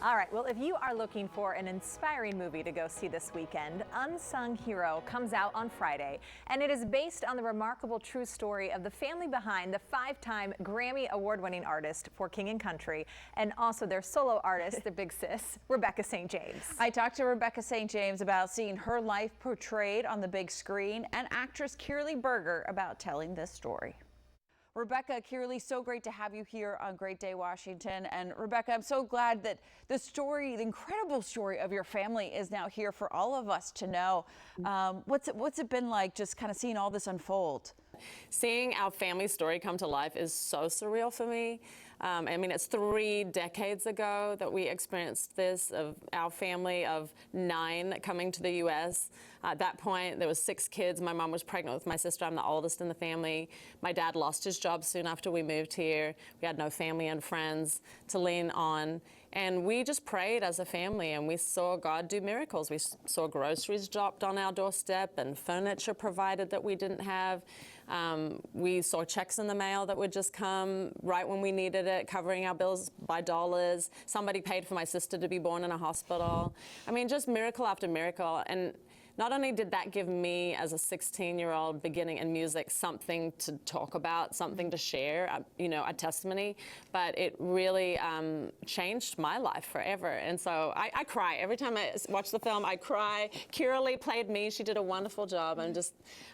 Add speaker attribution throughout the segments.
Speaker 1: All right, well, if you are looking for an inspiring movie to go see this weekend, Unsung Hero comes out on Friday, and it is based on the remarkable true story of the family behind the 5-time Grammy award-winning artist for King and Country, and also their solo artist, their big sis, Rebecca St. James.
Speaker 2: I talked to Rebecca St. James about seeing her life portrayed on the big screen, and actress Kirrilee Berger about telling this story. Rebecca, Kirrilee, so great to have you here on Great Day Washington. And Rebecca, I'm so glad that the story, the incredible story of your family is now here for all of us to know. What's it been like just kind of seeing all this unfold?
Speaker 3: Seeing our family story come to life is so surreal for me. I mean, it's 3 decades ago that we experienced this, of our family of 9 coming to the U.S. At that point, there was 6 kids. My mom was pregnant with my sister. I'm the oldest in the family. My dad lost his job soon after we moved here. We had no family and friends to lean on. And we just prayed as a family, and we saw God do miracles. We saw groceries dropped on our doorstep and furniture provided that we didn't have. We saw checks in the mail that would just come right when we needed it, covering our bills by dollars. Somebody paid for my sister to be born in a hospital. I mean, just miracle after miracle. And not only did that give me, as a 16-year-old beginning in music, something to talk about, something to share, you know, a testimony, but it really changed my life forever. And so I cry. Every time I watch the film, I cry. Kirrilee played me. She did a wonderful job.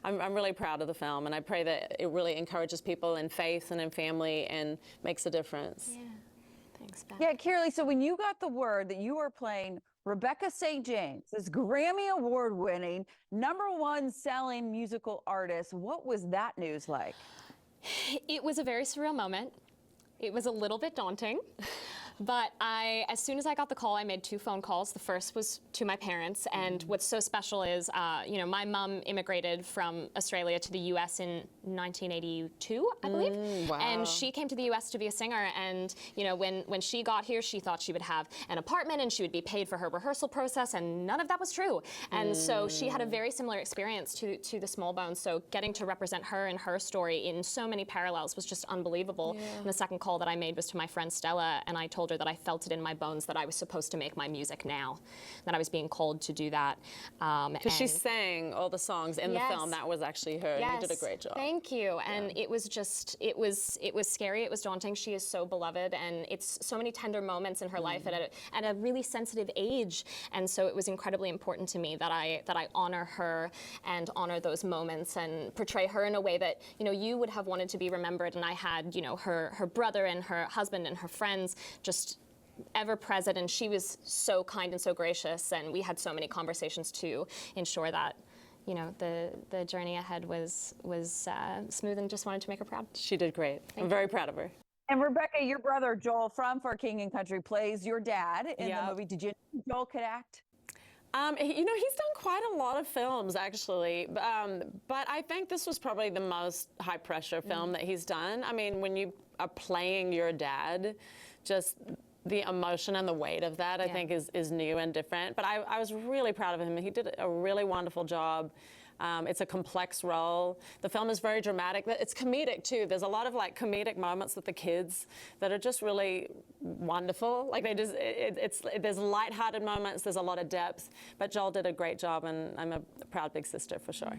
Speaker 3: I'm really proud of the film, and I pray that it really encourages people in faith and in family and makes a difference.
Speaker 4: Yeah. Thanks, Beth.
Speaker 2: Yeah, Kirrilee, so when you got the word that you were playing Rebecca St. James, this Grammy award-winning, #1 selling musical artist, what was that news like?
Speaker 4: It was a very surreal moment. It was a little bit daunting, but as soon as I got the call, I made 2 phone calls. The first was to my parents, and what's so special is, you know, my mom immigrated from Australia to the U.S. in 1982, I believe.
Speaker 3: Wow.
Speaker 4: And she came to the U.S. to be a singer, and, you know, when she got here, she thought she would have an apartment and she would be paid for her rehearsal process, and none of that was true. And so she had a very similar experience to the Small Bones, so getting to represent her and her story in so many parallels was just unbelievable.
Speaker 3: Yeah.
Speaker 4: And the second call that I made was to my friend Stella, and I told her that I felt it in my bones that I was supposed to make my music now, that I was being called to do that.
Speaker 3: Because she sang all the songs in the film. That was actually her.
Speaker 4: Yes.
Speaker 3: And you did a great job.
Speaker 4: Thank you. And it was just, it was scary. It was daunting. She is so beloved, and it's so many tender moments in her life at a really sensitive age. And so it was incredibly important to me that I honor her and honor those moments and portray her in a way that, you know, you would have wanted to be remembered. And I had, you know, her brother and her husband and her friends just ever present, and she was so kind and so gracious, and we had so many conversations to ensure that, you know, the journey ahead was smooth, and just wanted to make her proud.
Speaker 3: She did great. I'm very proud of her.
Speaker 2: And Rebecca, your brother Joel from For King and Country plays your dad in the movie. Did you know Joel could act?
Speaker 3: You know, he's done quite a lot of films, actually, but I think this was probably the most high-pressure film that he's done. I mean, when you are playing your dad, just the emotion and the weight of that, I think, is new and different. But I was really proud of him. He did a really wonderful job. It's a complex role. The film is very dramatic. It's comedic, too. There's a lot of, like, comedic moments with the kids that are just really wonderful. Like, they just, there's lighthearted moments. There's a lot of depth. But Joel did a great job, and I'm a proud big sister, for sure.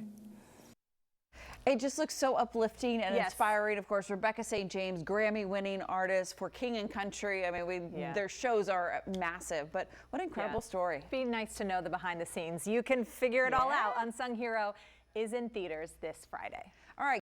Speaker 2: It just looks so uplifting and inspiring. Of course, Rebecca St. James, Grammy-winning artist for King and Country. I mean, their shows are massive, but what an incredible story.
Speaker 1: Be nice to know the behind the scenes. You can figure it all out. Unsung Hero is in theaters this Friday.
Speaker 2: All right.